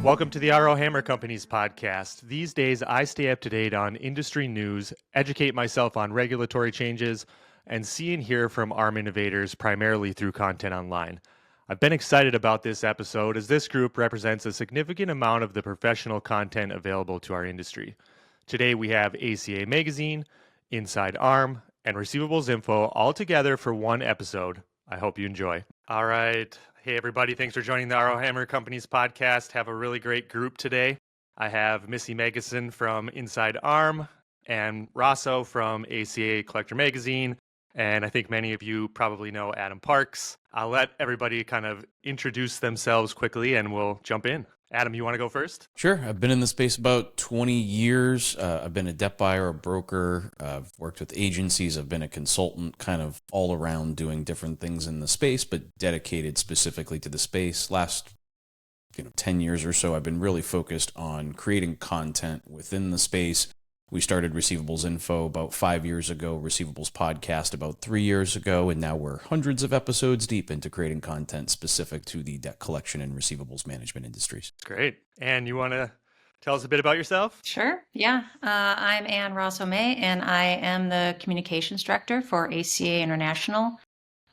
Welcome to the R.O.Hammer Company's podcast. These days, I stay up to date on industry news, educate myself on regulatory changes, and see and hear from ARM innovators primarily through content online. I've been excited about this episode as this group represents a significant amount of the professional content available to our industry. Today, we have ACA Magazine, insideARM, and Receivables info all together for one episode. I hope you enjoy. All right. Hey, everybody. Thanks for joining the R.O.Hammer Company's podcast. Have a really great group today. I have Missy Meggison from insideARM and Rosso from ACA Collector Magazine. And I think many of you probably know Adam Parks. I'll let everybody kind of introduce themselves quickly and we'll jump in. Adam, you want to go first? Sure. I've been in the space about 20 years. I've been a debt buyer, a broker. I've worked with agencies. I've been a consultant, kind of all around doing different things in the space, but dedicated specifically to the space. Last 10 years or so, I've been really focused on creating content within the space. We started Receivables Info about 5 years ago, Receivables Podcast about 3 years ago, and now we're hundreds of episodes deep into creating content specific to the debt collection and receivables management industries. Great. And you want to tell us a bit about yourself? Sure. Yeah. I'm Rosso May, and I am the communications director for ACA International.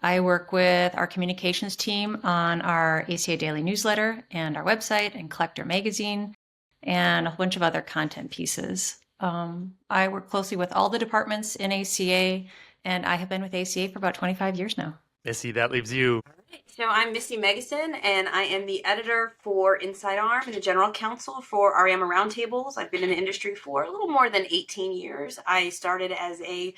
I work with our communications team on our ACA daily newsletter and our website and Collector Magazine and a whole bunch of other content pieces. I work closely with all the departments in ACA, and I have been with ACA for about 25 years now. Missy, that leaves you. So I'm Missy Meggison, and I am the editor for insideARM and the general counsel for Auriemma Roundtables. I've been in the industry for a little more than 18 years. I started as a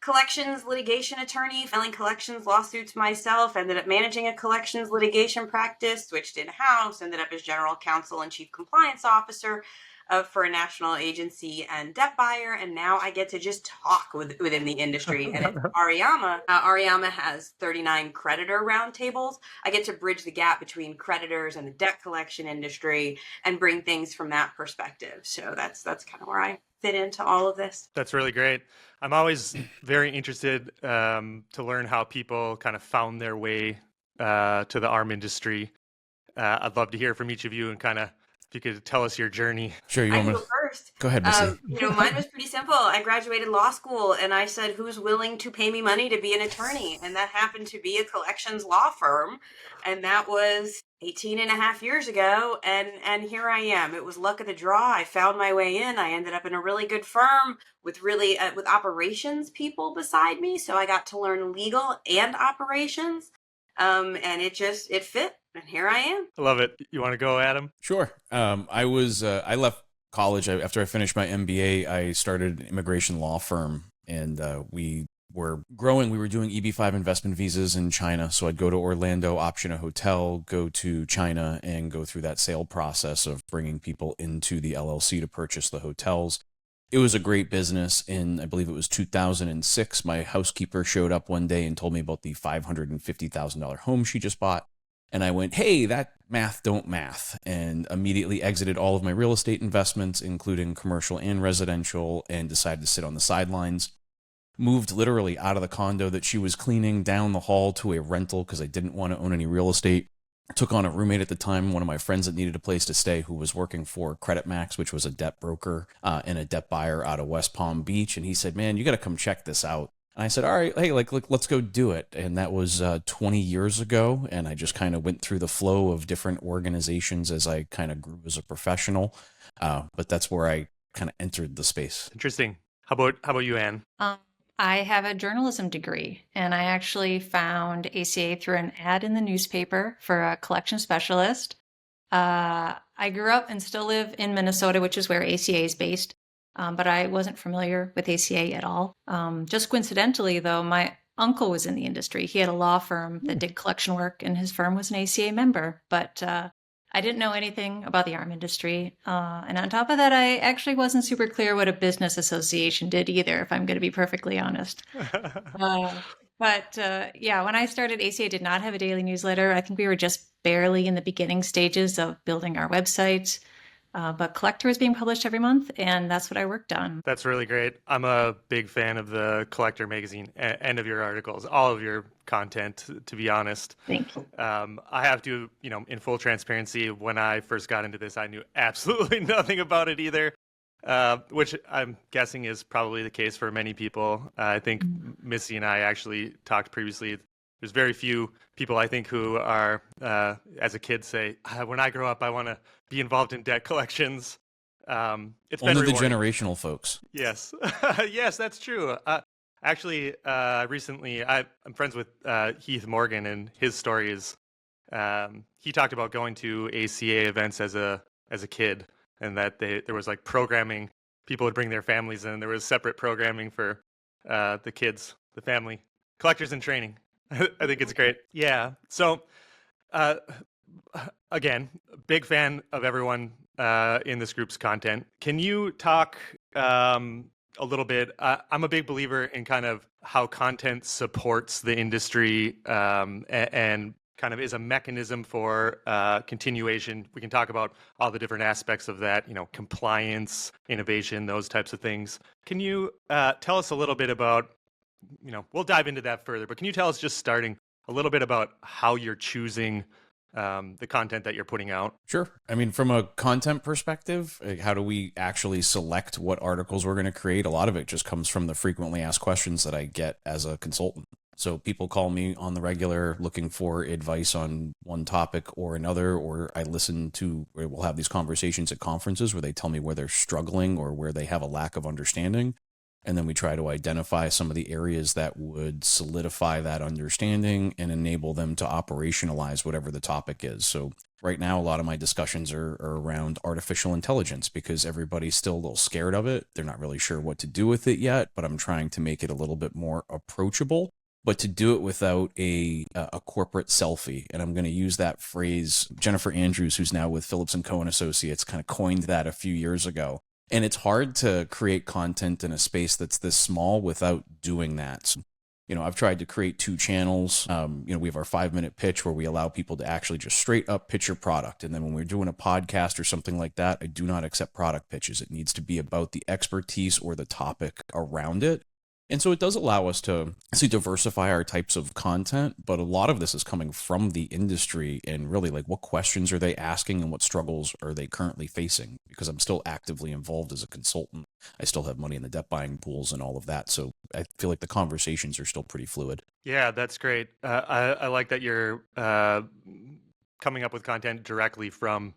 collections litigation attorney, filing collections lawsuits myself, ended up managing a collections litigation practice, switched in-house, ended up as general counsel and chief compliance officer for a national agency and debt buyer, and now I get to just talk within the industry. And it's Auriemma. Auriemma has 39 creditor roundtables. I get to bridge the gap between creditors and the debt collection industry and bring things from that perspective. So that's kind of where I fit into all of this. That's really great. I'm always very interested to learn how people kind of found their way to the ARM industry. I'd love to hear from each of you and kind of if you could tell us your journey. Sure, you I want can to go first. Go ahead, Missy. Mine was pretty simple. I graduated law school and I said, who's willing to pay me money to be an attorney? And that happened to be a collections law firm. And that was 18 and a half years ago. And here I am. It was luck of the draw. I found my way in. I ended up in a really good firm with with operations people beside me. So I got to learn legal and operations. And it fit. And here I am. I love it. You want to go, Adam? Sure. I left college after I finished my MBA. I started an immigration law firm, and we were growing. We were doing EB-5 investment visas in China. So I'd go to Orlando, option a hotel, go to China, and go through that sale process of bringing people into the LLC to purchase the hotels. It was a great business. In, I believe it was 2006, my housekeeper showed up one day and told me about the $550,000 home she just bought. And I went, hey, that math don't math, and immediately exited all of my real estate investments, including commercial and residential, and decided to sit on the sidelines. Moved literally out of the condo that she was cleaning down the hall to a rental because I didn't want to own any real estate. Took on a roommate at the time, one of my friends that needed a place to stay, who was working for Credit Max, which was a debt broker and a debt buyer out of West Palm Beach. And he said, man, you got to come check this out. And I said, all right, hey, let's go do it. And that was 20 years ago. And I just kind of went through the flow of different organizations as I kind of grew as a professional. But that's where I kind of entered the space. Interesting. How about you, Ann? I have a journalism degree, and I actually found ACA through an ad in the newspaper for a collection specialist. I grew up and still live in Minnesota, which is where ACA is based. But I wasn't familiar with ACA at all. Just coincidentally, though, my uncle was in the industry. He had a law firm that did collection work, and his firm was an ACA member. But I didn't know anything about the ARM industry. And on top of that, I actually wasn't super clear what a business association did either, if I'm going to be perfectly honest. But when I started, ACA did not have a daily newsletter. I think we were just barely in the beginning stages of building our website. But Collector is being published every month, and that's what I worked on. That's really great. I'm a big fan of the Collector magazine and of your articles, all of your content, to be honest. Thank you. I have to, in full transparency, when I first got into this, I knew absolutely nothing about it either, which I'm guessing is probably the case for many people. I think Missy and I actually talked previously. There's very few people, I think, who are, as a kid, say, when I grow up, I want to be involved in debt collections. It's Only been the rewarding. generational folks. Yes, yes, that's true. Actually, recently, I'm friends with Heath Morgan, and his story is he talked about going to ACA events as a kid, and that there was like programming. People would bring their families in. There was separate programming for the kids, the family, collectors in training. I think it's great. Yeah. So, again, big fan of everyone in this group's content. Can you talk a little bit? I'm a big believer in kind of how content supports the industry and kind of is a mechanism for continuation. We can talk about all the different aspects of that, compliance, innovation, those types of things. Can you tell us a little bit about, we'll dive into that further, but can you tell us, just starting, a little bit about how you're choosing the content that you're putting out? Sure. I mean, from a content perspective, how do we actually select what articles we're going to create? A lot of it just comes from the frequently asked questions that I get as a consultant. So people call me on the regular looking for advice on one topic or another, or we'll have these conversations at conferences where they tell me where they're struggling or where they have a lack of understanding. And then we try to identify some of the areas that would solidify that understanding and enable them to operationalize whatever the topic is. So right now, a lot of my discussions are around artificial intelligence because everybody's still a little scared of it. They're not really sure what to do with it yet, but I'm trying to make it a little bit more approachable, but to do it without a corporate selfie. And I'm going to use that phrase. Jennifer Andrews, who's now with Phillips & Co. and Associates, kind of coined that a few years ago. And it's hard to create content in a space that's this small without doing that. So, I've tried to create 2 channels. We have our 5-minute pitch where we allow people to actually just straight up pitch your product. And then when we're doing a podcast or something like that, I do not accept product pitches. It needs to be about the expertise or the topic around it. And so it does allow us to diversify our types of content, but a lot of this is coming from the industry and really like what questions are they asking and what struggles are they currently facing? Because I'm still actively involved as a consultant. I still have money in the debt buying pools and all of that. So I feel like the conversations are still pretty fluid. Yeah, that's great. I like that you're coming up with content directly from,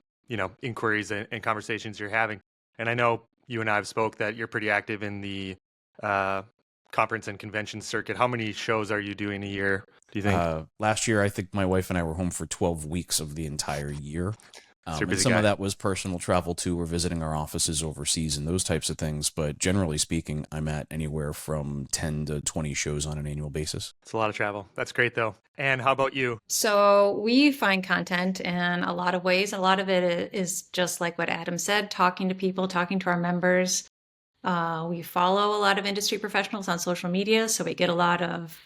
inquiries and conversations you're having. And I know you and I have spoke that you're pretty active in the conference and convention circuit. How many shows are you doing a year, do you think? Last year, I think my wife and I were home for 12 weeks of the entire year. And some guy. of that was personal travel too. We're visiting our offices overseas and those types of things. But generally speaking, I'm at anywhere from 10 to 20 shows on an annual basis. It's a lot of travel. That's great, though. And how about you? So we find content in a lot of ways. A lot of it is just like what Adam said, talking to people, talking to our members. We follow a lot of industry professionals on social media, so we get a lot of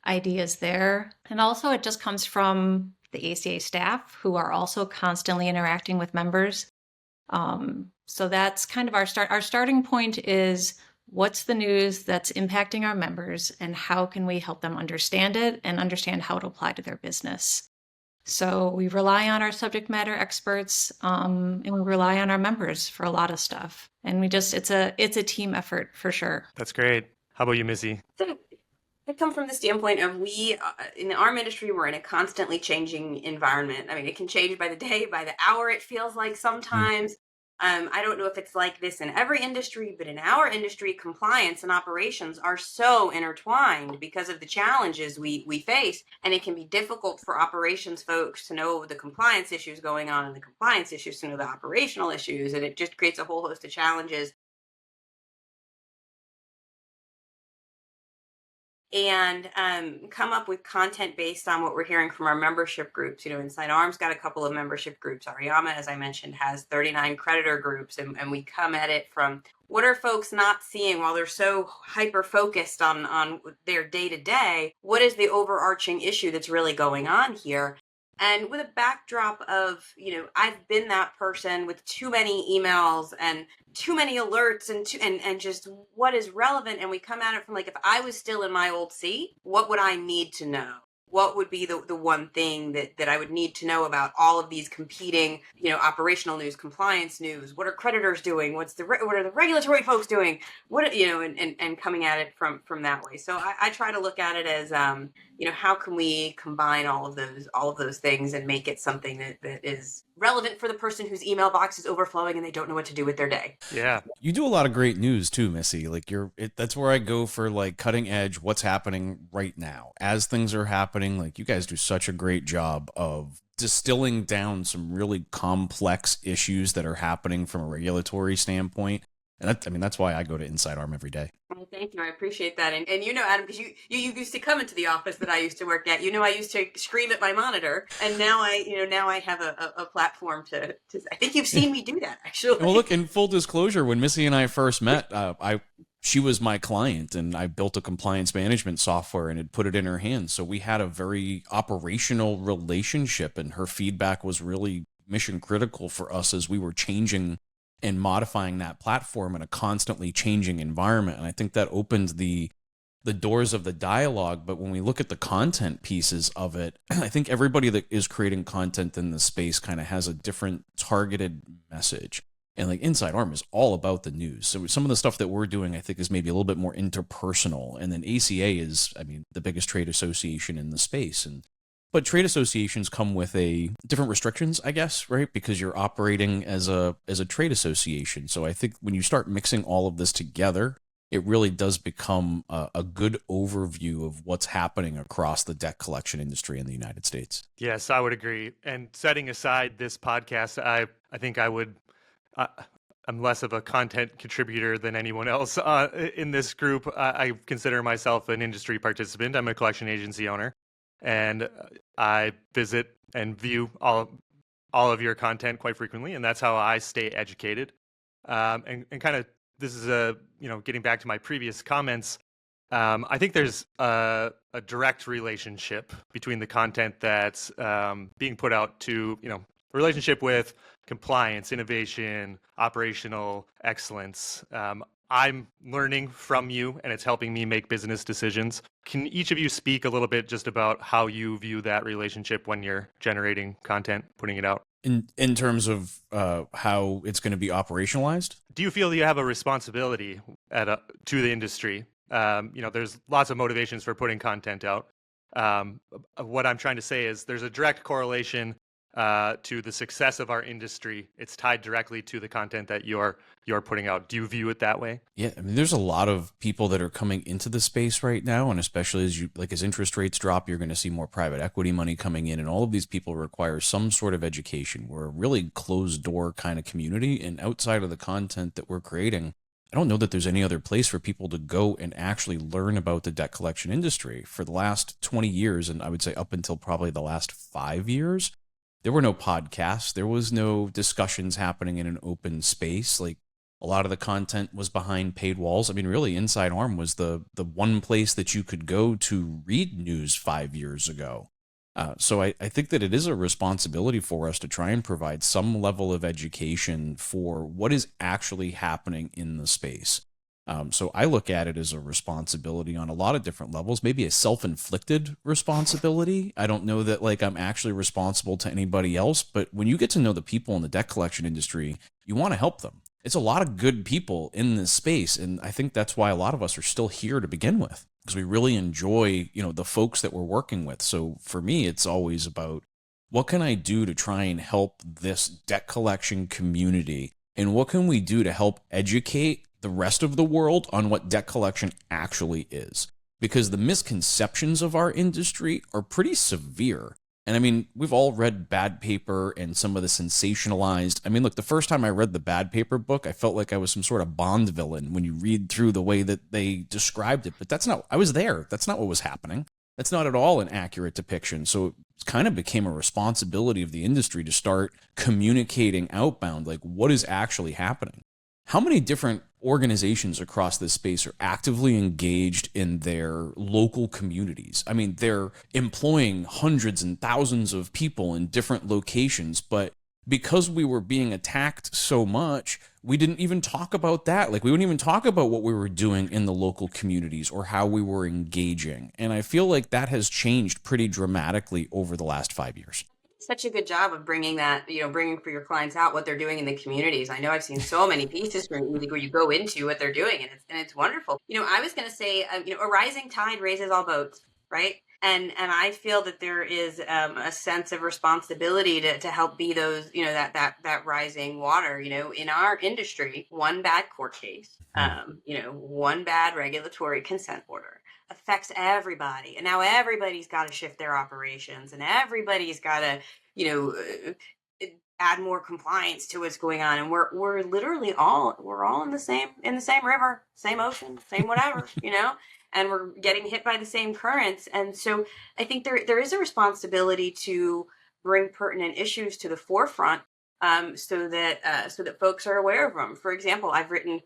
ideas there. And also it just comes from the ACA staff who are also constantly interacting with members. So that's kind of our start. Our starting point is what's the news that's impacting our members and how can we help them understand it and understand how it apply to their business. So we rely on our subject matter experts, and we rely on our members for a lot of stuff. And it's a team effort for sure. That's great. How about you, Missy? So I come from the standpoint of we, in the ARM industry, we're in a constantly changing environment. I mean, it can change by the day, by the hour, it feels like sometimes. I don't know if it's like this in every industry, but in our industry, compliance and operations are so intertwined because of the challenges we face. And it can be difficult for operations folks to know the compliance issues going on and the compliance issues to know the operational issues. And it just creates a whole host of challenges. And come up with content based on what we're hearing from our membership groups. InsideARM's got a couple of membership groups. Auriemma, as I mentioned, has 39 creditor groups. And we come at it from what are folks not seeing while they're so hyper-focused on their day-to-day? What is the overarching issue that's really going on here? And with a backdrop of, I've been that person with too many emails and too many alerts and just what is relevant. And we come at it from like, if I was still in my old seat, what would I need to know? What would be the one thing that I would need to know about all of these competing, operational news, compliance news? What are creditors doing? What are the regulatory folks doing? And coming at it from that way. So I try to look at it as, how can we combine all of those things and make it something that is relevant for the person whose email box is overflowing and they don't know what to do with their day. Yeah. You do a lot of great news too, Missy. Like that's where I go for like cutting edge, what's happening right now. As things are happening, like you guys do such a great job of distilling down some really complex issues that are happening from a regulatory standpoint. And that's why I go to InsideARM every day. Well, thank you. I appreciate that. And Adam, because you used to come into the office that I used to work at. I used to scream at my monitor, and now I have a platform to. I think you've seen me do that, actually. Well, look, in full disclosure, when Missy and I first met, she was my client, and I built a compliance management software and had put it in her hands. So we had a very operational relationship, and her feedback was really mission critical for us as we were changing and modifying that platform in a constantly changing environment. And I think that opened the doors of the dialogue. But when we look at the content pieces of it, I think everybody that is creating content in the space kind of has a different targeted message. And like InsideARM is all about the news. So some of the stuff that we're doing, I think, is maybe a little bit more interpersonal. And then ACA is, the biggest trade association in the space. But trade associations come with different restrictions, I guess, right? Because you're operating as a trade association. So I think when you start mixing all of this together, it really does become a good overview of what's happening across the debt collection industry in the United States. Yes, I would agree. And setting aside this podcast, I think I'm less of a content contributor than anyone else in this group. I consider myself an industry participant. I'm a collection agency owner. And I visit and view all of your content quite frequently, and that's how I stay educated. And kind of this is getting back to my previous comments. I think there's a direct relationship between the content that's being put out to relationship with compliance, innovation, operational excellence. I'm learning from you, and it's helping me make business decisions. Can each of you speak a little bit just about how you view that relationship when you're generating content, putting it out? In terms of how it's going to be operationalized? Do you feel you have a responsibility to the industry? There's lots of motivations for putting content out. What I'm trying to say is there's a direct correlation to the success of our industry. It's tied directly to the content that you're putting out. Do you view it that way? Yeah, there's a lot of people that are coming into the space right now, and especially as interest rates drop, you're going to see more private equity money coming in, and all of these people require some sort of education. We're a really closed door kind of community, and outside of the content that we're creating, I don't know that there's any other place for people to go and actually learn about the debt collection industry. For the last 20 years, and I would say up until probably the last 5 years, there were no podcasts. There was no discussions happening in an open space. Like a lot of the content was behind paid walls. Really, InsideARM was the one place that you could go to read news 5 years ago. So I think that it is a responsibility for us to try and provide some level of education for what is actually happening in the space. So I look at it as a responsibility on a lot of different levels, maybe a self-inflicted responsibility. I don't know that I'm actually responsible to anybody else, but when you get to know the people in the debt collection industry, you want to help them. It's a lot of good people in this space, and I think that's why a lot of us are still here to begin with, because we really enjoy, the folks that we're working with. So for me, it's always about what can I do to try and help this debt collection community, and what can we do to help educate the rest of the world on what debt collection actually is, because the misconceptions of our industry are pretty severe. And we've all read Bad Paper and some of the sensationalized. Look, the first time I read the Bad Paper book, I felt like I was some sort of Bond villain when you read through the way that they described it. But I was there. That's not what was happening. That's not at all an accurate depiction. So it kind of became a responsibility of the industry to start communicating outbound, like what is actually happening. How many different organizations across this space are actively engaged in their local communities. I mean, they're employing hundreds and thousands of people in different locations, but because we were being attacked so much, we didn't even talk about that. Like, we wouldn't even talk about what we were doing in the local communities or how we were engaging. And I feel like that has changed pretty dramatically over the last 5 years. Such a good job of bringing that, bringing for your clients out what they're doing in the communities. I know I've seen so many pieces where you go into what they're doing, and it's wonderful. I was going to say, a rising tide raises all boats, right? And I feel that there is a sense of responsibility to help be those, that rising water. In our industry, one bad court case, one bad regulatory consent order affects everybody, and now everybody's got to shift their operations, and everybody's got to add more compliance to what's going on, and we're literally all in the same river, same ocean, same whatever, and we're getting hit by the same currents. And so I think there is a responsibility to bring pertinent issues to the forefront, so that folks are aware of them. For example, I've written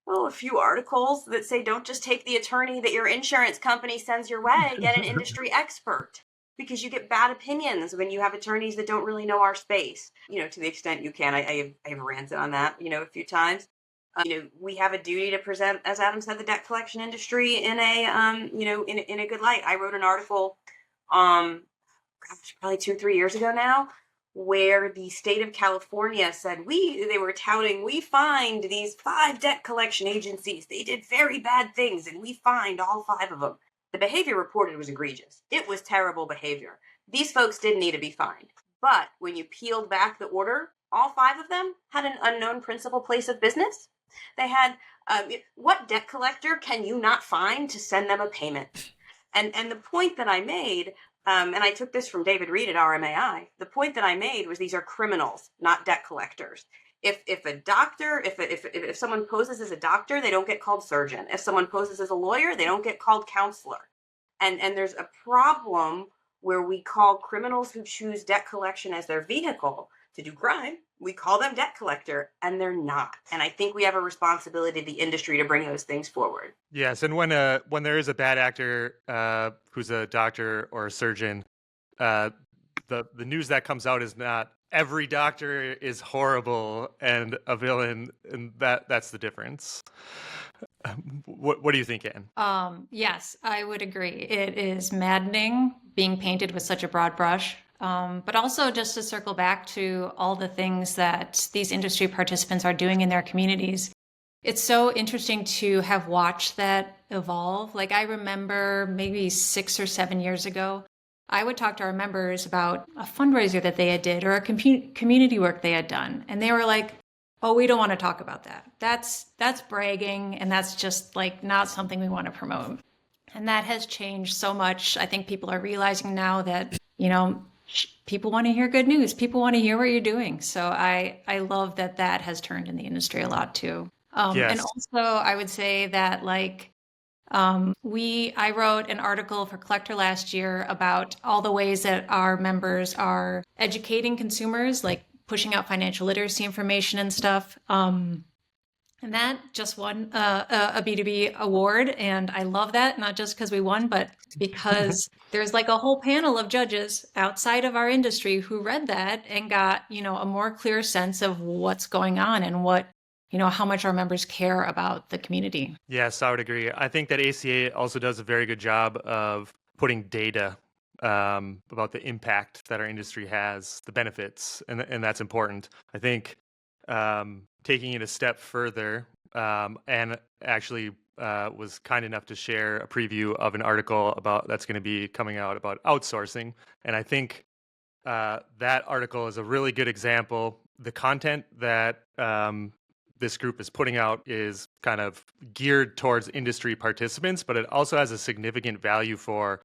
a few articles that say, don't just take the attorney that your insurance company sends your way, get an industry expert, because you get bad opinions when you have attorneys that don't really know our space, to the extent you can. I have ranted on that, a few times. We have a duty to present, as Adam said, the debt collection industry in a, in a good light. I wrote an article, probably 2-3 years ago now, where the state of California said they were touting, we fined these 5 debt collection agencies. They did very bad things, and we fined all 5 of them. The behavior reported was egregious. It was terrible behavior. These folks didn't need to be fined. But when you peeled back the order, all 5 of them had an unknown principal place of business. They had, what debt collector can you not find to send them a payment? And the point that I made, and I took this from David Reed at RMAI, the point that I made was these are criminals, not debt collectors. If a doctor, if someone poses as a doctor, they don't get called surgeon. If someone poses as a lawyer, they don't get called counselor. And there's a problem where we call criminals who choose debt collection as their vehicle to do crime, we call them debt collector, and they're not. And I think we have a responsibility to the industry to bring those things forward. Yes, and when there is a bad actor who's a doctor or a surgeon, the news that comes out is not every doctor is horrible and a villain, and that's the difference. What do you think, Ann? Yes, I would agree. It is maddening being painted with such a broad brush. But also just to circle back to all the things that these industry participants are doing in their communities. It's so interesting to have watched that evolve. Like, I remember maybe 6 or 7 years ago, I would talk to our members about a fundraiser that they had did or a community work they had done. And they were like, oh, we don't want to talk about that. That's bragging. And that's just like not something we want to promote. And that has changed so much. I think people are realizing now that, people want to hear good news. People want to hear what you're doing. So I love that has turned in the industry a lot too. Yes. And also I would say that I wrote an article for Collector last year about all the ways that our members are educating consumers, like pushing out financial literacy information and stuff. And that just won a B2B award. And I love that, not just because we won, but because there's like a whole panel of judges outside of our industry who read that and got, a more clear sense of what's going on and what, how much our members care about the community. Yes, I would agree. I think that ACA also does a very good job of putting data about the impact that our industry has, the benefits, and that's important. I think taking it a step further, and actually was kind enough to share a preview of an article that's going to be coming out about outsourcing. And I think that article is a really good example. The content that this group is putting out is kind of geared towards industry participants, but it also has a significant value for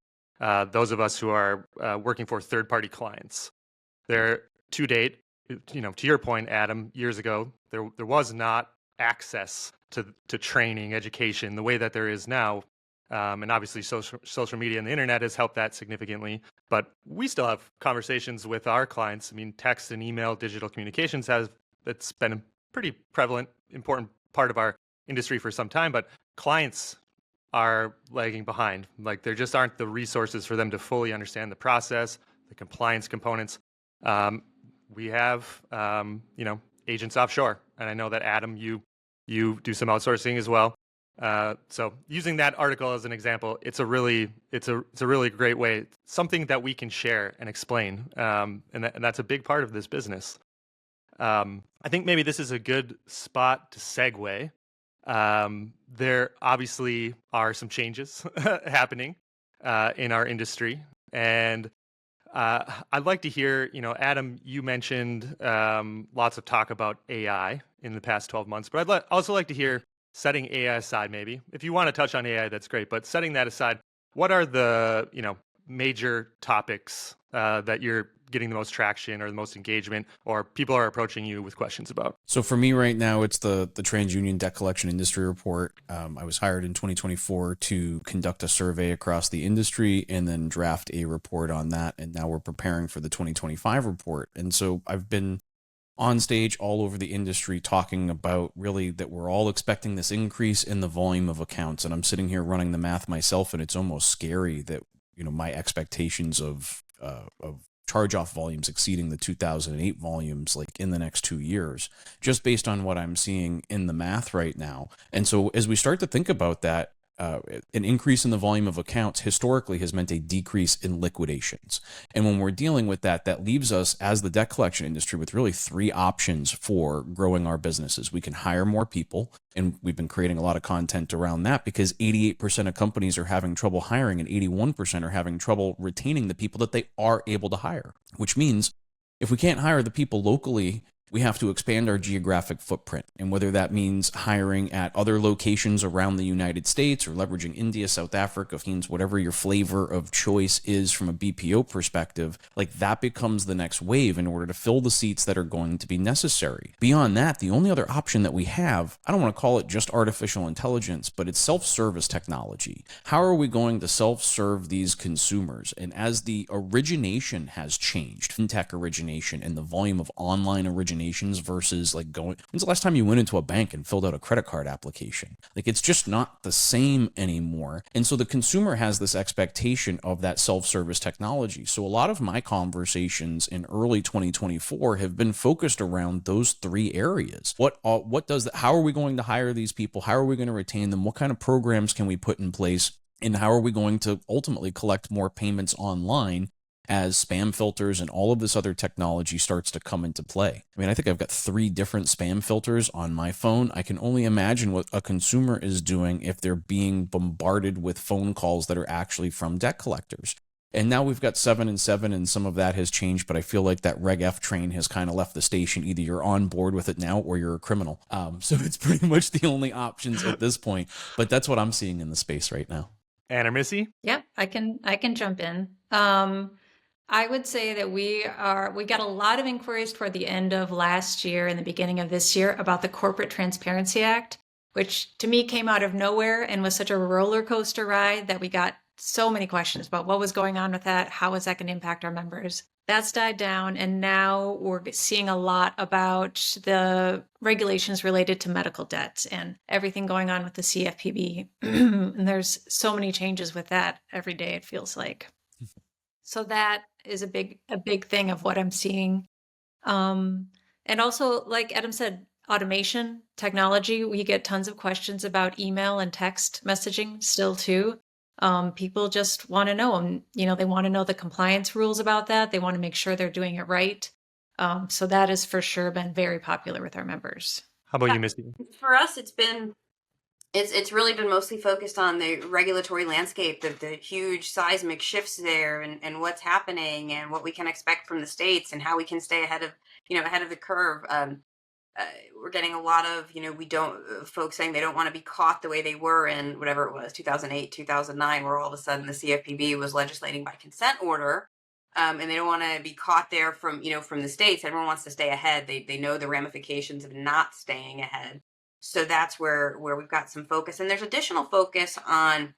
those of us who are working for third-party clients. There, to date, to your point, Adam, years ago, there was not access to training, education, the way that there is now. And obviously social media and the internet has helped that significantly. But we still have conversations with our clients. I mean, text and email, digital communications it's been a pretty prevalent, important part of our industry for some time, but clients are lagging behind. Like there just aren't the resources for them to fully understand the process, the compliance components. We have, agents offshore, and I know that Adam, you do some outsourcing as well. So using that article as an example, it's a really great way, something that we can share and explain, and that's a big part of this business. I think maybe this is a good spot to segue. There obviously are some changes happening in our industry, and I'd like to hear, Adam, you mentioned lots of talk about AI in the past 12 months, but I'd also like to hear, setting AI aside, maybe if you want to touch on AI, that's great. But setting that aside, what are the major topics that you're getting the most traction or the most engagement, or people are approaching you with questions about? So for me right now, it's the TransUnion Debt Collection Industry Report. I was hired in 2024 to conduct a survey across the industry and then draft a report on that. And now we're preparing for the 2025 report. And so I've been on stage all over the industry talking about really that we're all expecting this increase in the volume of accounts. And I'm sitting here running the math myself, and it's almost scary that, my expectations of charge-off volumes exceeding the 2008 volumes like in the next 2 years, just based on what I'm seeing in the math right now. And so as we start to think about that, an increase in the volume of accounts historically has meant a decrease in liquidations. And when we're dealing with that, that leaves us as the debt collection industry with really 3 options for growing our businesses. We can hire more people, and we've been creating a lot of content around that because 88% of companies are having trouble hiring and 81% are having trouble retaining the people that they are able to hire, which means if we can't hire the people locally, we have to expand our geographic footprint. And whether that means hiring at other locations around the United States or leveraging India, South Africa, Philippines, whatever your flavor of choice is from a BPO perspective, like that becomes the next wave in order to fill the seats that are going to be necessary. Beyond that, the only other option that we have, I don't want to call it just artificial intelligence, but it's self-service technology. How are we going to self-serve these consumers? And as the origination has changed, fintech origination and the volume of online origination versus like when's the last time you went into a bank and filled out a credit card application? Like it's just not the same anymore. And so the consumer has this expectation of that self-service technology. So a lot of my conversations in early 2024 have been focused around those 3 areas. How are we going to hire these people? How are we going to retain them? What kind of programs can we put in place? And how are we going to ultimately collect more payments online as spam filters and all of this other technology starts to come into play? I mean, I think I've got 3 different spam filters on my phone. I can only imagine what a consumer is doing if they're being bombarded with phone calls that are actually from debt collectors. And now we've got 7 and 7, and some of that has changed, but I feel like that Reg F train has kind of left the station. Either you're on board with it now or you're a criminal. So it's pretty much the only options at this point, but that's what I'm seeing in the space right now. Anna, Missy? Yep, I can jump in. I would say that we got a lot of inquiries toward the end of last year and the beginning of this year about the Corporate Transparency Act, which to me came out of nowhere and was such a roller coaster ride that we got so many questions about what was going on with that. How is that going to impact our members? That's died down. And now we're seeing a lot about the regulations related to medical debts and everything going on with the CFPB. And there's so many changes with that every day, it feels like. So that is a big thing of what I'm seeing. And also, like Adam said, automation, technology, we get tons of questions about email and text messaging still too. People just want to know them. They want to know the compliance rules about that. They want to make sure they're doing it right. So that has for sure been very popular with our members. How about you, Missy? For us, it's really been mostly focused on the regulatory landscape, the huge seismic shifts there, and what's happening, and what we can expect from the states, and how we can stay ahead of the curve. We're getting a lot of folks saying they don't want to be caught the way they were in whatever it was 2008, 2009, where all of a sudden the CFPB was legislating by consent order, and they don't want to be caught there from the states. Everyone wants to stay ahead. They know the ramifications of not staying ahead. So that's where we've got some focus, and there's additional focus on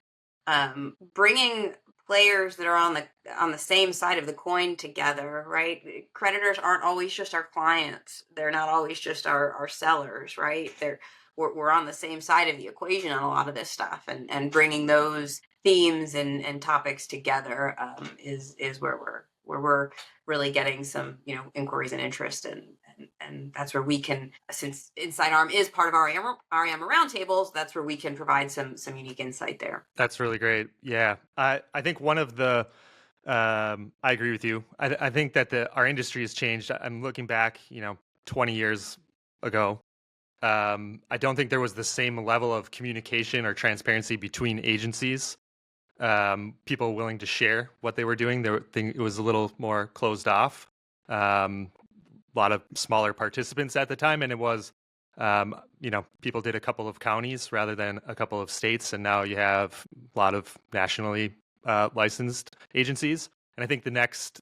bringing players that are on the same side of the coin together, right? Creditors aren't always just our clients. They're not always just our sellers, right? we're on the same side of the equation on a lot of this stuff, and bringing those themes and topics together is where we're really getting some inquiries and interest, and that's where we can, since insideARM is part of our Auriemma Roundtables, that's where we can provide some unique insight there. That's really great. Yeah, I think one of the I agree with you. I think that our industry has changed. I'm looking back, 20 years ago. I don't think there was the same level of communication or transparency between agencies. People willing to share what they were doing. It was a little more closed off. A lot of smaller participants at the time, and it was, people did a couple of counties rather than a couple of states, and now you have a lot of nationally licensed agencies. And I think the next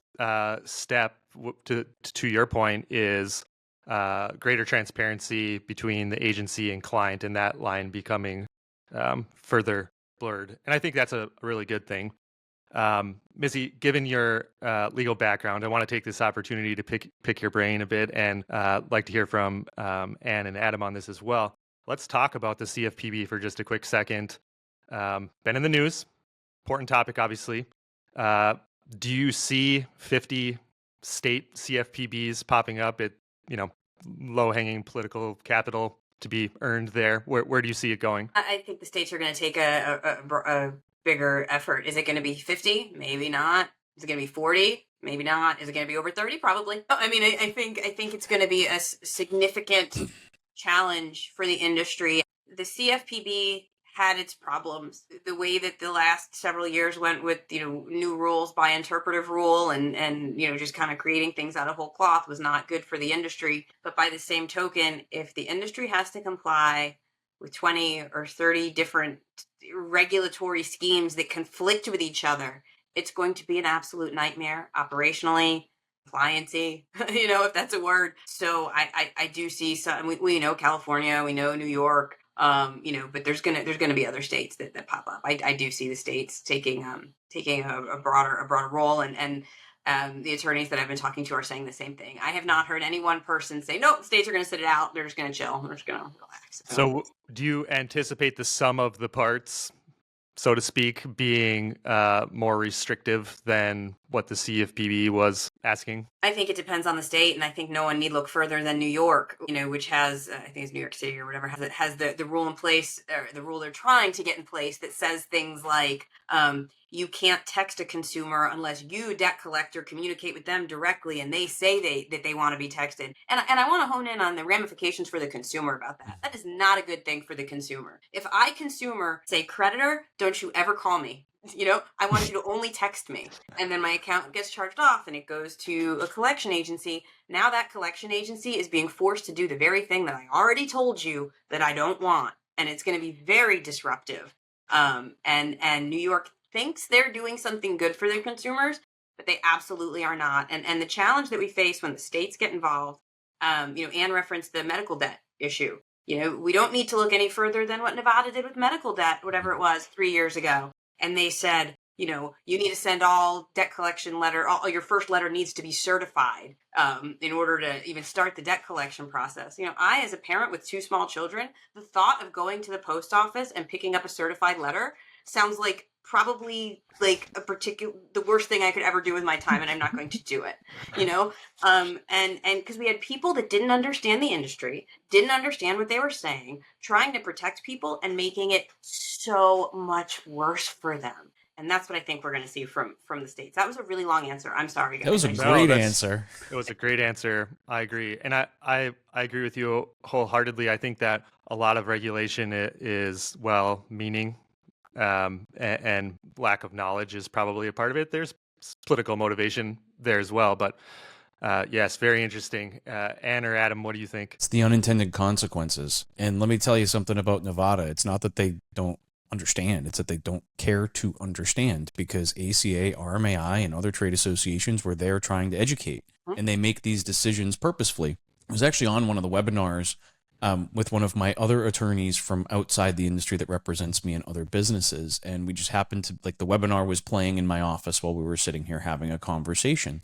step, to your point, is greater transparency between the agency and client, and that line becoming further blurred. And I think that's a really good thing. Missy, given your legal background, I want to take this opportunity to pick your brain a bit, and like to hear from Ann and Adam on this as well. Let's talk about the CFPB for just a quick second. Been in the news, important topic, obviously. Do you see 50 state CFPBs popping up at, low-hanging political capital to be earned there? Where do you see it going? I think the states are going to take a bigger effort. Is it going to be 50? Maybe not. Is it going to be 40? Maybe not. Is it going to be over 30? Probably. I mean, I think it's going to be a significant challenge for the industry. The CFPB had its problems. The way that the last several years went with, new rules by interpretive rule and just kind of creating things out of whole cloth was not good for the industry. But by the same token, if the industry has to comply with 20 or 30 different regulatory schemes that conflict with each other, it's going to be an absolute nightmare operationally, compliancy, if that's a word. So I do see some, we know California, we know New York, but there's gonna be other states that pop up. I do see the states taking a broader role, and the attorneys that I've been talking to are saying the same thing. I have not heard any one person say, nope, states are going to sit it out. They're just going to chill. They're just going to relax. So do you anticipate the sum of the parts, so to speak, being more restrictive than what the CFPB was asking? I think it depends on the state, and I think no one need look further than New York, which has, I think it's New York City or whatever, has the rule in place, or the rule they're trying to get in place, that says things like, you can't text a consumer unless you, debt collector, communicate with them directly and they say that they want to be texted. And I want to hone in on the ramifications for the consumer about that. That is not a good thing for the consumer. If I, consumer, say, creditor, don't you ever call me. I want you to only text me. And then my account gets charged off and it goes to a collection agency. Now that collection agency is being forced to do the very thing that I already told you that I don't want. And it's going to be very disruptive. And New York thinks they're doing something good for their consumers, but they absolutely are not. And the challenge that we face when the states get involved, Anne referenced the medical debt issue. We don't need to look any further than what Nevada did with medical debt, whatever it was, 3 years ago. And they said, you need to send all debt collection letter, all your first letter needs to be certified in order to even start the debt collection process. I, as a parent with 2 small children, the thought of going to the post office and picking up a certified letter sounds like probably like the worst thing I could ever do with my time, and I'm not going to do it, and because we had people that didn't understand the industry, didn't understand what they were saying, trying to protect people and making it so much worse for them. And that's what I think we're going to see from the states. That was a really long answer. I'm sorry, guys. That was a great answer. It was a great answer. I agree. And I agree with you wholeheartedly. I think that a lot of regulation is well-meaning, and lack of knowledge is probably a part of it. There's political motivation there as well. But yes, very interesting. Ann or Adam, what do you think? It's the unintended consequences. And let me tell you something about Nevada. It's not that they don't understand. It's that they don't care to understand, because ACA, RMAI, and other trade associations were there trying to educate, and they make these decisions purposefully. I was actually on one of the webinars with one of my other attorneys from outside the industry that represents me in other businesses, and we just happened to, the webinar was playing in my office while we were sitting here having a conversation,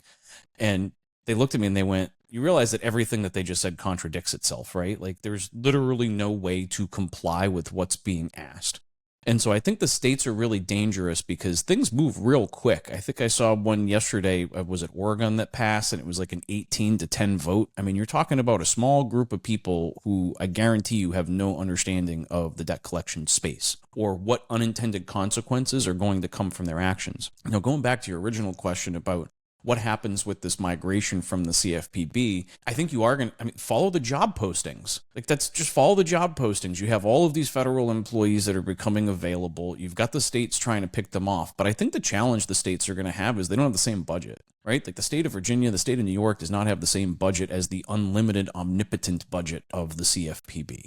and they looked at me and they went, you realize that everything that they just said contradicts itself, right? Like there's literally no way to comply with what's being asked. And so I think the states are really dangerous because things move real quick. I think I saw one yesterday, was it Oregon that passed, and it was like an 18-10 vote. I mean, you're talking about a small group of people who I guarantee you have no understanding of the debt collection space or what unintended consequences are going to come from their actions. Now, going back to your original question about what happens with this migration from the CFPB, I think you are going to, follow the job postings. Like that's just follow the job postings. You have all of these federal employees that are becoming available. You've got the states trying to pick them off. But I think the challenge the states are going to have is they don't have the same budget, right? Like the state of Virginia, the state of New York does not have the same budget as the unlimited, omnipotent budget of the CFPB.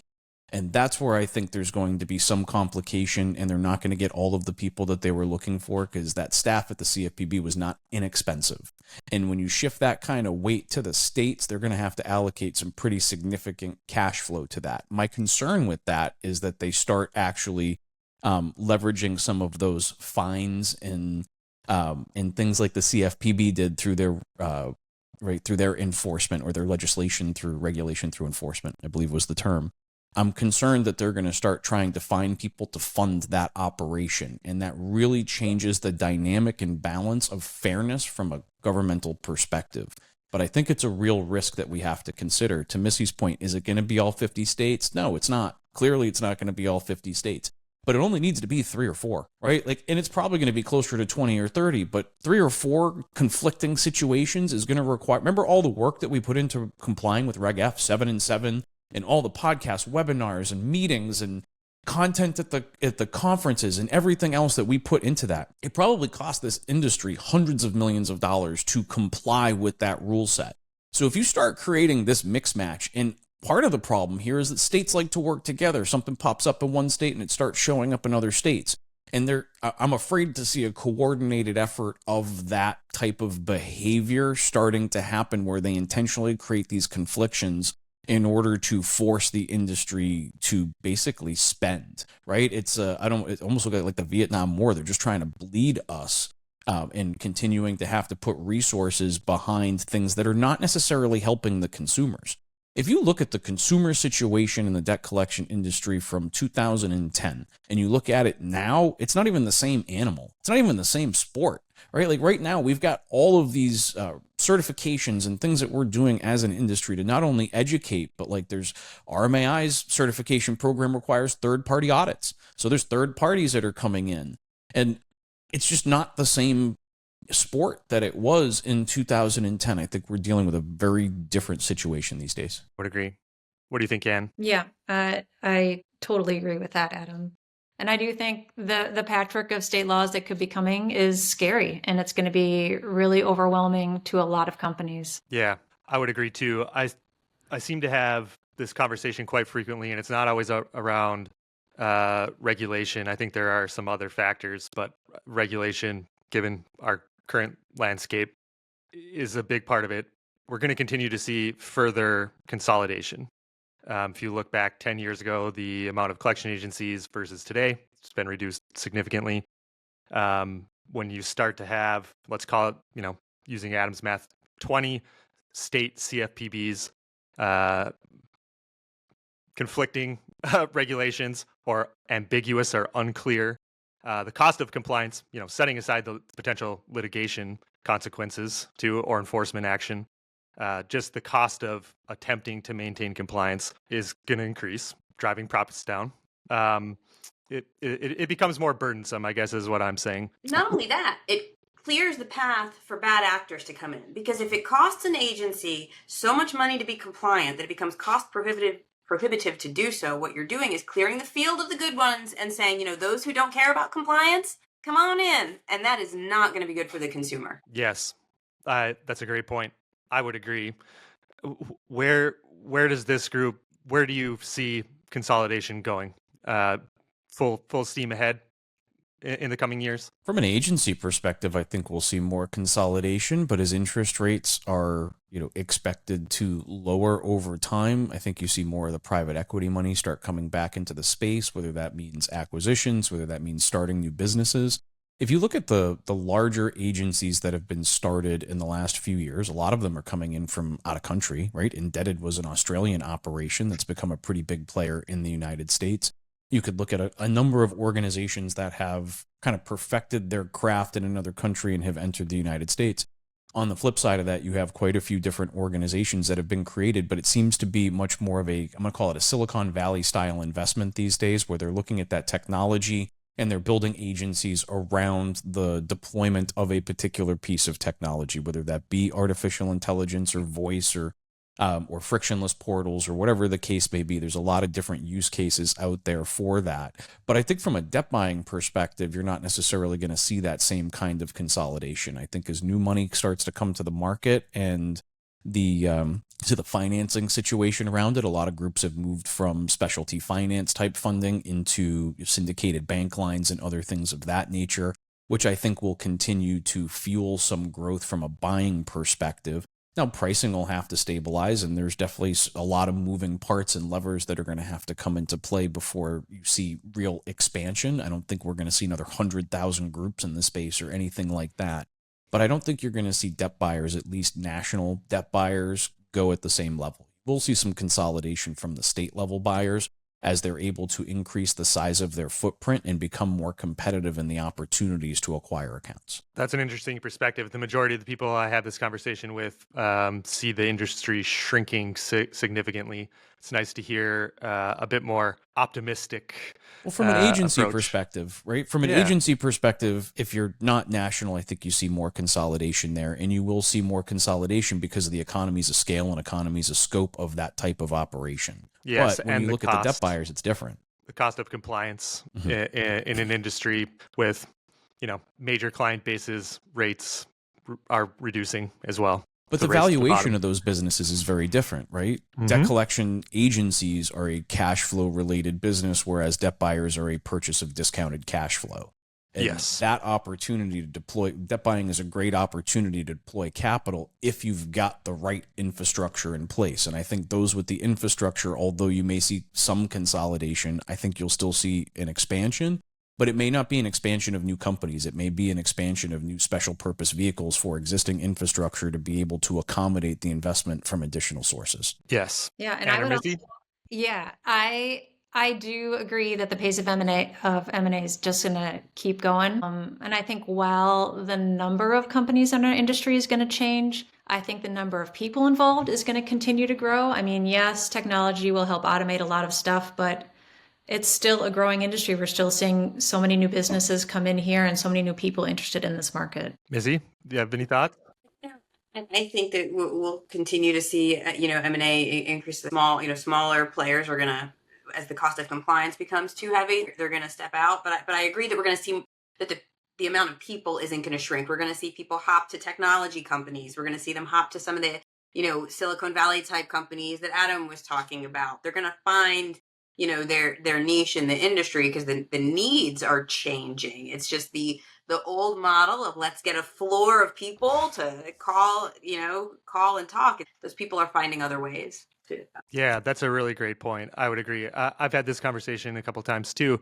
And that's where I think there's going to be some complication, and they're not going to get all of the people that they were looking for because that staff at the CFPB was not inexpensive. And when you shift that kind of weight to the states, they're going to have to allocate some pretty significant cash flow to that. My concern with that is that they start actually leveraging some of those fines and things like the CFPB did through their through their enforcement or their legislation through regulation through enforcement, I believe was the term. I'm concerned that they're going to start trying to find people to fund that operation, and that really changes the dynamic and balance of fairness from a governmental perspective. But I think it's a real risk that we have to consider. To Missy's point, is it going to be all 50 states? No, it's not. Clearly, it's not going to be all 50 states. But it only needs to be 3 or 4, right? Like, and it's probably going to be closer to 20 or 30, but 3 or 4 conflicting situations is going to require, remember all the work that we put into complying with Reg F 7 and 7? And all the podcasts, webinars, and meetings, and content at the conferences, and everything else that we put into that. It probably cost this industry hundreds of millions of dollars to comply with that rule set. So if you start creating this mix match, and part of the problem here is that states like to work together. Something pops up in one state and it starts showing up in other states. And I'm afraid to see a coordinated effort of that type of behavior starting to happen where they intentionally create these conflictions in order to force the industry to basically spend, right? It almost looks like the Vietnam War. They're just trying to bleed us and continuing to have to put resources behind things that are not necessarily helping the consumers. If you look at the consumer situation in the debt collection industry from 2010 and you look at it now, it's not even the same animal. It's not even the same sport, right? Like right now, we've got all of these certifications and things that we're doing as an industry to not only educate, but like there's RMAI's certification program requires third-party audits. So there's third parties that are coming in. And it's just not the same sport that it was in 2010. I think we're dealing with a very different situation these days. Would agree. What do you think, Ann? Yeah, I totally agree with that, Adam. And I do think the patchwork of state laws that could be coming is scary, and it's going to be really overwhelming to a lot of companies. Yeah, I would agree too. I seem to have this conversation quite frequently, and it's not always around regulation. I think there are some other factors, but regulation, given our current landscape, is a big part of it. We're going to continue to see further consolidation. If you look back 10 years ago, the amount of collection agencies versus today, it's been reduced significantly. When you start to have, let's call it, using Adam's math, 20 state CFPBs, conflicting regulations or ambiguous or unclear, the cost of compliance, setting aside the potential litigation consequences to or enforcement action, just the cost of attempting to maintain compliance is going to increase, driving profits down. It becomes more burdensome, I guess, is what I'm saying. Not only that, it clears the path for bad actors to come in. Because if it costs an agency so much money to be compliant that it becomes cost prohibitive to do so, what you're doing is clearing the field of the good ones and saying, those who don't care about compliance, come on in. And that is not going to be good for the consumer. Yes, that's a great point. I would agree. Where does this group, where do you see consolidation going? Full steam ahead in the coming years? From an agency perspective, I think we'll see more consolidation, but as interest rates are, expected to lower over time, I think you see more of the private equity money start coming back into the space, whether that means acquisitions, whether that means starting new businesses. if you look at the larger agencies that have been started in the last few years, a lot of them are coming in from out of country, right? Indebted was an Australian operation that's become a pretty big player in the United States. You could look at a number of organizations that have kind of perfected their craft in another country and have entered the United States. On the flip side of that, you have quite a few different organizations that have been created, but it seems to be much more of a, I'm going to call it a Silicon Valley style investment these days, where they're looking at that technology and they're building agencies around the deployment of a particular piece of technology, whether that be artificial intelligence or voice or frictionless portals or whatever the case may be. There's a lot of different use cases out there for that. But I think from a debt buying perspective, you're not necessarily going to see that same kind of consolidation. I think as new money starts to come to the market and the financing situation around it, a lot of groups have moved from specialty finance type funding into syndicated bank lines and other things of that nature, which I think will continue to fuel some growth from a buying perspective. Now, pricing will have to stabilize, and there's definitely a lot of moving parts and levers that are going to have to come into play before you see real expansion. I don't think we're going to see another 100,000 groups in the space or anything like that. But I don't think you're going to see debt buyers, at least national debt buyers, go at the same level. We'll see some consolidation from the state level buyers as they're able to increase the size of their footprint and become more competitive in the opportunities to acquire accounts. That's an interesting perspective. The majority of the people I have this conversation with see the industry shrinking significantly. It's nice to hear a bit more optimistic. Well, from an agency approach. Perspective, right? From an agency perspective, if you're not national, I think you see more consolidation there, and you will see more consolidation because of the economies of scale and economies of scope of that type of operation. Yes, but when and you look at the debt buyers, it's different. The cost of compliance in an industry with, major client bases, rates are reducing as well. But the valuation of those businesses is very different, right? Mm-hmm. Debt collection agencies are a cash flow related business, whereas debt buyers are a purchase of discounted cash flow. And yes, that opportunity to deploy debt buying is a great opportunity to deploy capital if you've got the right infrastructure in place. And I think those with the infrastructure, although you may see some consolidation, I think you'll still see an expansion. But it may not be an expansion of new companies. It may be an expansion of new special purpose vehicles for existing infrastructure to be able to accommodate the investment from additional sources. Yes. Yeah, and I would also, I do agree that the pace of M&A is just going to keep going. And I think while the number of companies in our industry is going to change, I think the number of people involved is going to continue to grow. I mean, yes, technology will help automate a lot of stuff, but it's still a growing industry. We're still seeing so many new businesses come in here and so many new people interested in this market. Missy, do you have any thoughts? Yeah, and I think that we'll continue to see, M&A increase. Smaller players are going to, as the cost of compliance becomes too heavy, they're going to step out. But I agree that we're going to see that the amount of people isn't going to shrink. We're going to see people hop to technology companies. We're going to see them hop to some of the, Silicon Valley type companies that Adam was talking about. They're going to find their niche in the industry because the needs are changing. It's just the old model of let's get a floor of people to call and talk. Those people are finding other ways. Yeah, that's a really great point. I would agree. I've had this conversation a couple of times too.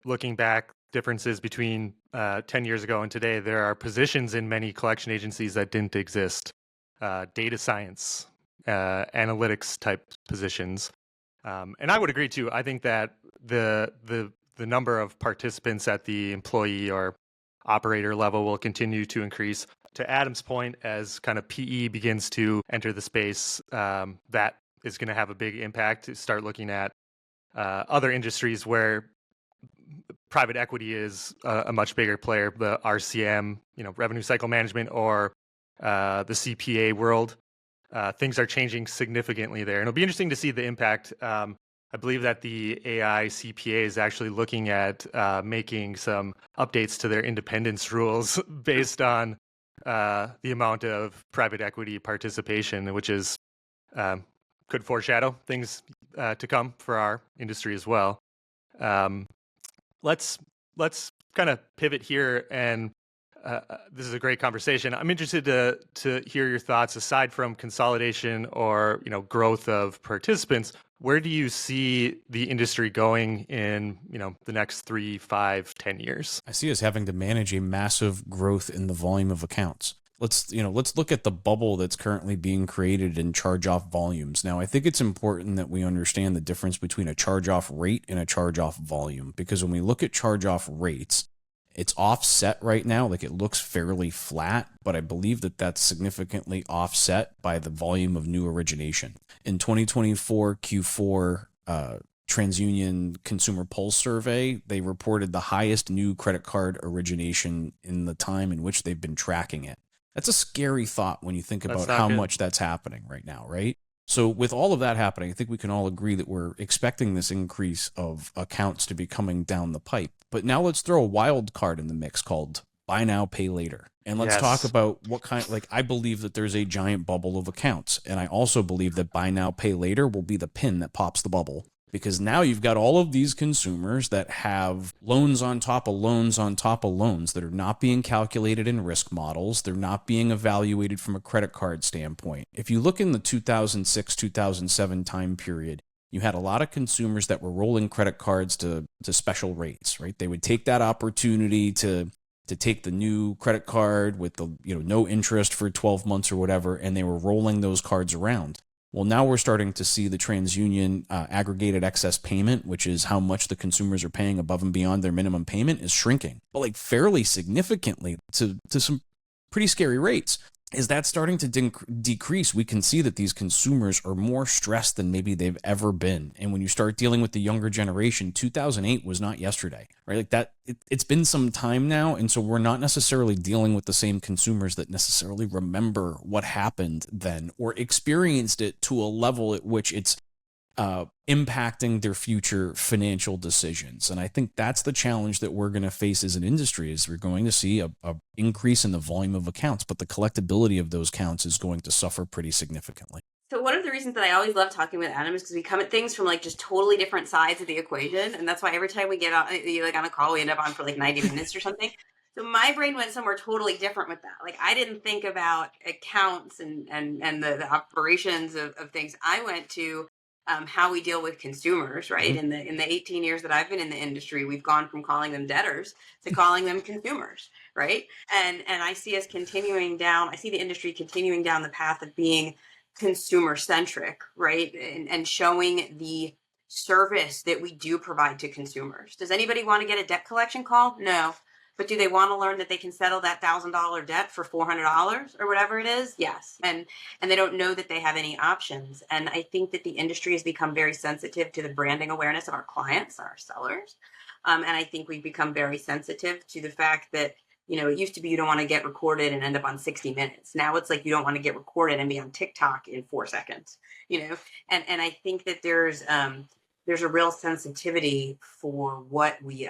Looking back, differences between 10 years ago and today, there are positions in many collection agencies that didn't exist. Data science, analytics type positions. And I would agree too. I think that the number of participants at the employee or operator level will continue to increase. To Adam's point, as kind of PE begins to enter the space, that is going to have a big impact. To start looking at other industries where private equity is a much bigger player, the RCM, revenue cycle management, or the CPA world. Things are changing significantly there. And it'll be interesting to see the impact. I believe that the AI CPA is actually looking at making some updates to their independence rules based on the amount of private equity participation, which is could foreshadow things to come for our industry as well. Let's kind of pivot here and This is a great conversation. I'm interested to hear your thoughts. Aside from consolidation or growth of participants, where do you see the industry going in the next 3, 5, 10 years? I see us having to manage a massive growth in the volume of accounts. Let's look at the bubble that's currently being created in charge-off volumes. Now, I think it's important that we understand the difference between a charge-off rate and a charge-off volume, because when we look at charge-off rates, it's offset right now, like it looks fairly flat, but I believe that that's significantly offset by the volume of new origination. In 2024 Q4 TransUnion Consumer Pulse Survey, they reported the highest new credit card origination in the time in which they've been tracking it. That's a scary thought when you think about how much that's happening right now, right? So with all of that happening, I think we can all agree that we're expecting this increase of accounts to be coming down the pipe. But now let's throw a wild card in the mix called buy now, pay later. And let's talk about what kind, I believe that there's a giant bubble of accounts. And I also believe that buy now, pay later will be the pin that pops the bubble. Because now you've got all of these consumers that have loans on top of loans on top of loans that are not being calculated in risk models. They're not being evaluated from a credit card standpoint. If you look in the 2006, 2007 time period, you had a lot of consumers that were rolling credit cards to special rates, right? They would take that opportunity to take the new credit card with the no interest for 12 months or whatever, and they were rolling those cards around. Well, now we're starting to see the TransUnion aggregated excess payment, which is how much the consumers are paying above and beyond their minimum payment, is shrinking, but fairly significantly to some pretty scary rates. Is that starting to decrease? We can see that these consumers are more stressed than maybe they've ever been. And when you start dealing with the younger generation, 2008 was not yesterday, right? It's been some time now. And so we're not necessarily dealing with the same consumers that necessarily remember what happened then or experienced it to a level at which it's impacting their future financial decisions. And I think that's the challenge that we're going to face as an industry, is we're going to see a increase in the volume of accounts, but the collectability of those accounts is going to suffer pretty significantly. So one of the reasons that I always love talking with Adam is because we come at things from just totally different sides of the equation. And that's why every time we get on, on a call, we end up on for 90 minutes or something. So my brain went somewhere totally different with that. I didn't think about accounts and the operations of things. I went to how we deal with consumers, right? Mm-hmm. In the 18 years that I've been in the industry, we've gone from calling them debtors to calling them consumers, right? And I see us continuing down. I see the industry continuing down the path of being consumer centric, right? And showing the service that we do provide to consumers. Does anybody want to get a debt collection call? No. But do they want to learn that they can settle that $1,000 debt for $400 or whatever it is? Yes. And they don't know that they have any options. And I think that the industry has become very sensitive to the branding awareness of our clients, our sellers. And I think we've become very sensitive to the fact that, it used to be you don't want to get recorded and end up on 60 Minutes. Now it's you don't want to get recorded and be on TikTok in 4 seconds, And I think that there's a real sensitivity for what we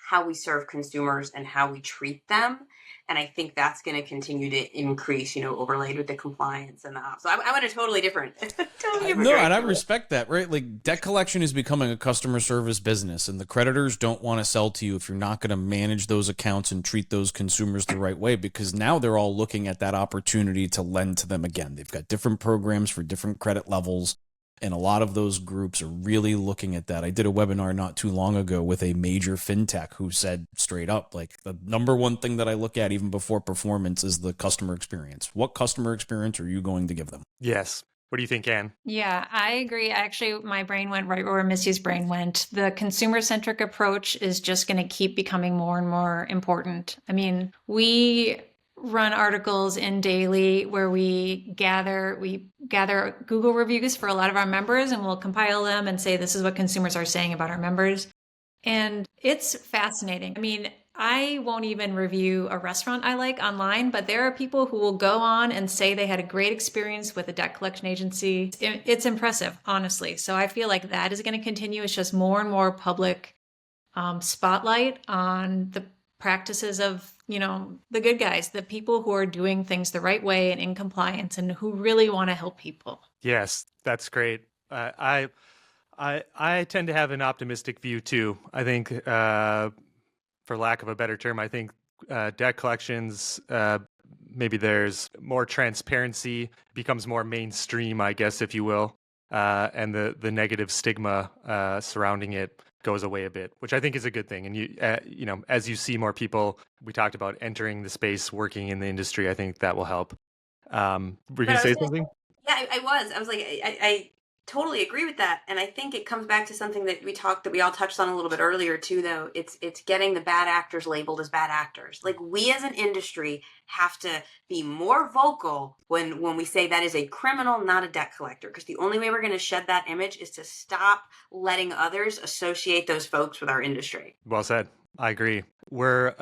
how we serve consumers and how we treat them. And I think that's going to continue to increase, overlaid with the compliance and the ops. So I went a totally different. No, and I respect that, right? Debt collection is becoming a customer service business, and the creditors don't want to sell to you if you're not going to manage those accounts and treat those consumers the right way, because now they're all looking at that opportunity to lend to them again. They've got different programs for different credit levels. And a lot of those groups are really looking at that. I did a webinar not too long ago with a major fintech who said straight up, the number one thing that I look at even before performance is the customer experience. What customer experience are you going to give them? Yes. What do you think, Anne? Yeah, I agree. Actually, my brain went right where Missy's brain went. The consumer-centric approach is just going to keep becoming more and more important. I mean, we run articles in daily where we gather Google reviews for a lot of our members, and we'll compile them and say, this is what consumers are saying about our members. And it's fascinating. I mean, I won't even review a restaurant I like online, but there are people who will go on and say they had a great experience with a debt collection agency. It's impressive, honestly. So I feel like that is going to continue. It's just more and more public spotlight on the practices of, the good guys, the people who are doing things the right way and in compliance and who really want to help people. Yes, that's great. I tend to have an optimistic view too. I think, for lack of a better term, I think debt collections, maybe there's more transparency, becomes more mainstream, I guess, if you will, and the negative stigma surrounding it goes away a bit, which I think is a good thing. And you know, as you see more people, we talked about entering the space, working in the industry, I think that will help. Were you But gonna I was say gonna, something? yeah, I was. I was like, I totally agree with that, and I think it comes back to something that we all touched on a little bit earlier too. Though it's getting the bad actors labeled as bad actors. Like we as an industry have to be more vocal when we say that is a criminal, not a debt collector, because the only way we're going to shed that image is to stop letting others associate those folks with our industry. Well said. I agree. We're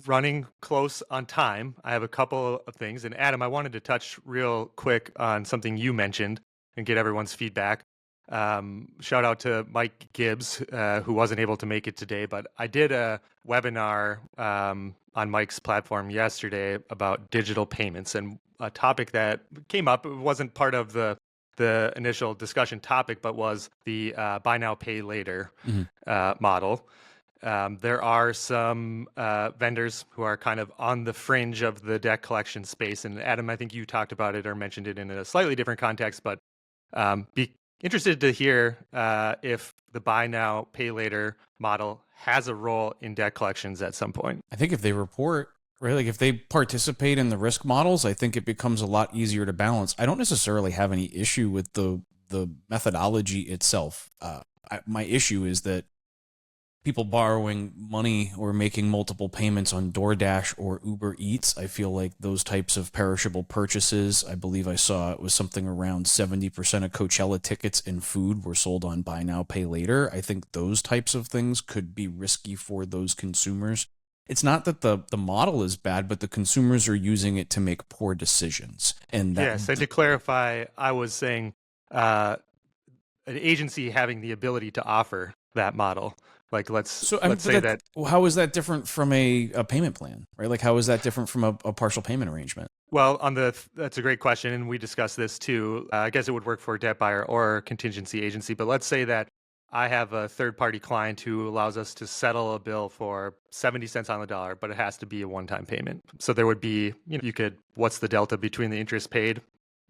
running close on time. I have a couple of things. And Adam, I wanted to touch real quick on something you mentioned and get everyone's feedback. Shout out to Mike Gibbs, who wasn't able to make it today, but I did a webinar on Mike's platform yesterday about digital payments, and a topic that came up. It wasn't part of the initial discussion topic, but was the buy now, pay later model. There are some vendors who are kind of on the fringe of the debt collection space. And Adam, I think you talked about it or mentioned it in a slightly different context, but be interested to hear if the buy now, pay later model has a role in debt collections at some point. I think if they report, right, like if they participate in the risk models, I think it becomes a lot easier to balance. I don't necessarily have any issue with the methodology itself. My issue is that people borrowing money or making multiple payments on DoorDash or Uber Eats, I feel like those types of perishable purchases, I believe I saw it was something around 70% of Coachella tickets and food were sold on buy now, pay later. I think those types of things could be risky for those consumers. It's not that the model is bad, but the consumers are using it to make poor decisions. And that, yes, and to clarify, I was saying an agency having the ability to offer that model. Like let's say that. How is that different from a payment plan, right? Like how is that different from a partial payment arrangement? Well, that's a great question, and we discussed this too. I guess it would work for a debt buyer or contingency agency, but let's say that I have a third-party client who allows us to settle a bill for 70 cents on the dollar, but it has to be a one-time payment. So there would be, what's the delta between the interest paid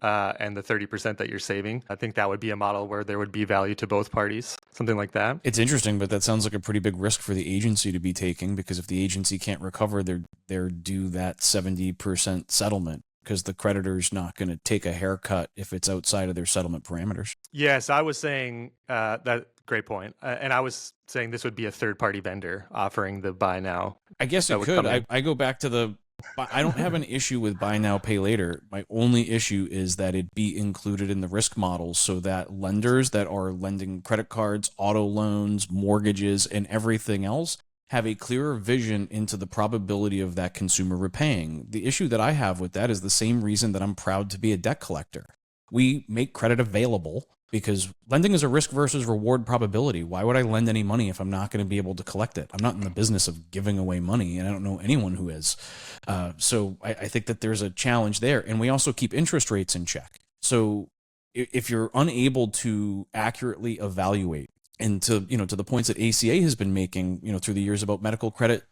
and the 30% that you're saving? I think that would be a model where there would be value to both parties, something like that. It's interesting, but that sounds like a pretty big risk for the agency to be taking, because if the agency can't recover, they're due that 70% settlement, because the creditor's not going to take a haircut if it's outside of their settlement parameters. Yes, I was saying that. Great point. And I was saying this would be a third-party vendor offering the buy now. I guess it could. I go back to I don't have an issue with buy now, pay later. My only issue is that it be included in the risk models so that lenders that are lending credit cards, auto loans, mortgages, and everything else have a clearer vision into the probability of that consumer repaying. The issue that I have with that is the same reason that I'm proud to be a debt collector. We make credit available because lending is a risk versus reward probability. Why would I lend any money if I'm not going to be able to collect it? I'm not in the business of giving away money, and I don't know anyone who is. So I think that there's a challenge there. And we also keep interest rates in check. So if you're unable to accurately evaluate, and to the points that ACA has been making, through the years about medical credit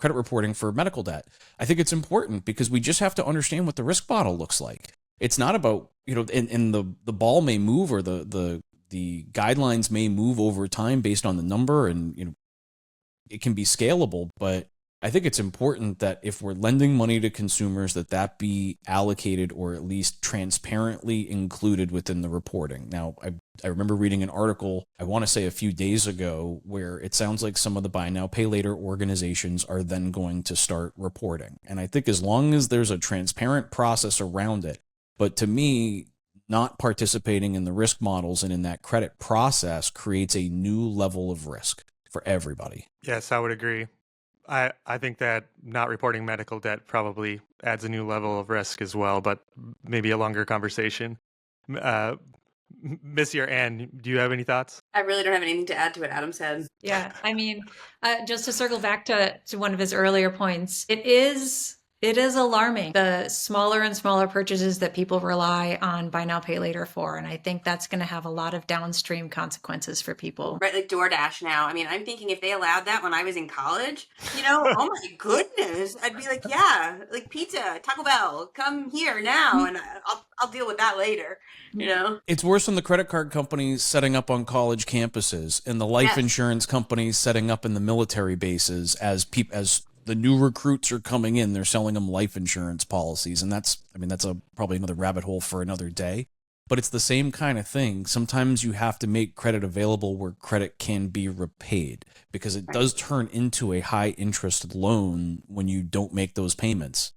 reporting for medical debt, I think it's important because we just have to understand what the risk model looks like. It's not about, and the ball may move, or the guidelines may move over time based on the number, and it can be scalable, but I think it's important that if we're lending money to consumers, that be allocated or at least transparently included within the reporting. Now, I remember reading an article, I want to say a few days ago, where it sounds like some of the buy now, pay later organizations are then going to start reporting. And I think as long as there's a transparent process around it, but to me, not participating in the risk models and in that credit process creates a new level of risk for everybody. Yes, I would agree. I think that not reporting medical debt probably adds a new level of risk as well, but maybe a longer conversation. Missy or Ann, do you have any thoughts? I really don't have anything to add to what Adam said. Yeah, I mean, just to circle back to one of his earlier points, it is It is alarming, the smaller and smaller purchases that people rely on buy now, pay later for. And I think that's going to have a lot of downstream consequences for people. Right, like DoorDash now. I mean, I'm thinking if they allowed that when I was in college, oh my goodness, I'd be like, yeah, like pizza, Taco Bell, come here now, and I'll deal with that later. It's worse than the credit card companies setting up on college campuses and the life Yes. insurance companies setting up in the military bases as the new recruits are coming in, they're selling them life insurance policies. And that's probably another rabbit hole for another day. But it's the same kind of thing. Sometimes you have to make credit available where credit can be repaid, because it does turn into a high interest loan when you don't make those payments.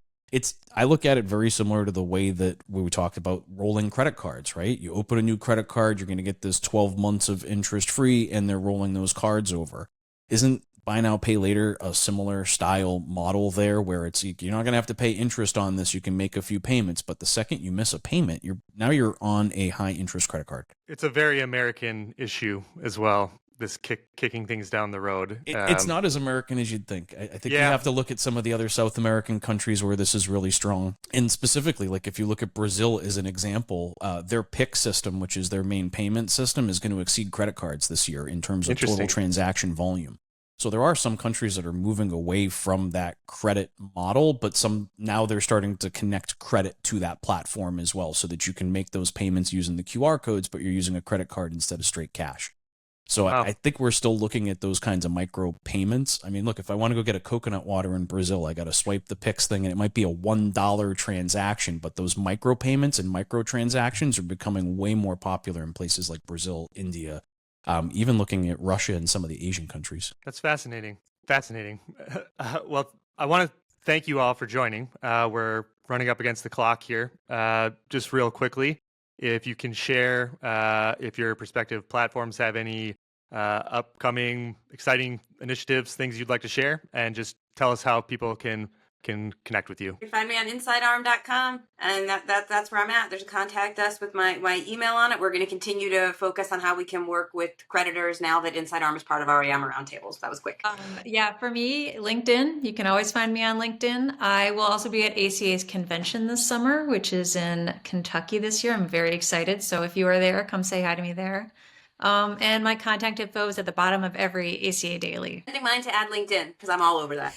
I look at it very similar to the way that we talked about rolling credit cards, right? You open a new credit card, you're going to get this 12 months of interest free, and they're rolling those cards over. Isn't buy now, pay later a similar style model there, where you're not going to have to pay interest on this. You can make a few payments, but the second you miss a payment, you're on a high interest credit card. It's a very American issue as well, this kicking things down the road. It's not as American as you'd think. I think you have to look at some of the other South American countries where this is really strong. And specifically, like if you look at Brazil as an example, their PIC system, which is their main payment system, is going to exceed credit cards this year in terms of total transaction volume. So there are some countries that are moving away from that credit model, but now they're starting to connect credit to that platform as well, so that you can make those payments using the QR codes, but you're using a credit card instead of straight cash. So I think we're still looking at those kinds of micro payments. I mean, look, if I want to go get a coconut water in Brazil, I got to swipe the PIX thing, and it might be a $1 transaction, but those micro payments and micro transactions are becoming way more popular in places like Brazil, India, even looking at Russia and some of the Asian countries. That's fascinating. Well, I want to thank you all for joining. We're running up against the clock here. Just real quickly, if you can share if your prospective platforms have any upcoming exciting initiatives, things you'd like to share, and just tell us how people can connect with you. You can find me on insideARM.com, and that's where I'm at. There's a contact us with my email on it. We're going to continue to focus on how we can work with creditors now that insideARM is part of Auriemma Roundtables. That was quick. For me, LinkedIn. You can always find me on LinkedIn. I will also be at ACA's convention this summer, which is in Kentucky this year. I'm very excited. So if you are there, come say hi to me there. And my contact info is at the bottom of every ACA Daily. I think mine to add LinkedIn, because I'm all over that.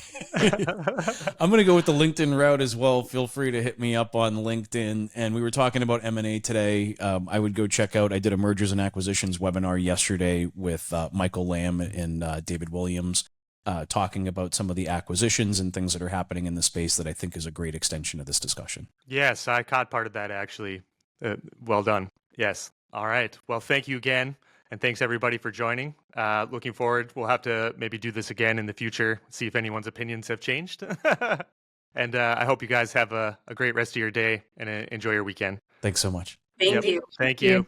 I'm going to go with the LinkedIn route as well. Feel free to hit me up on LinkedIn. And we were talking about M&A today. I would go check out, I did a mergers and acquisitions webinar yesterday with Michael Lamb and David Williams, talking about some of the acquisitions and things that are happening in the space that I think is a great extension of this discussion. Yes, I caught part of that, actually. Well done. Yes. All right. Well, thank you again. And thanks, everybody, for joining. Looking forward. We'll have to maybe do this again in the future, see if anyone's opinions have changed. And I hope you guys have a great rest of your day and enjoy your weekend. Thanks so much. Thank you. Thank you.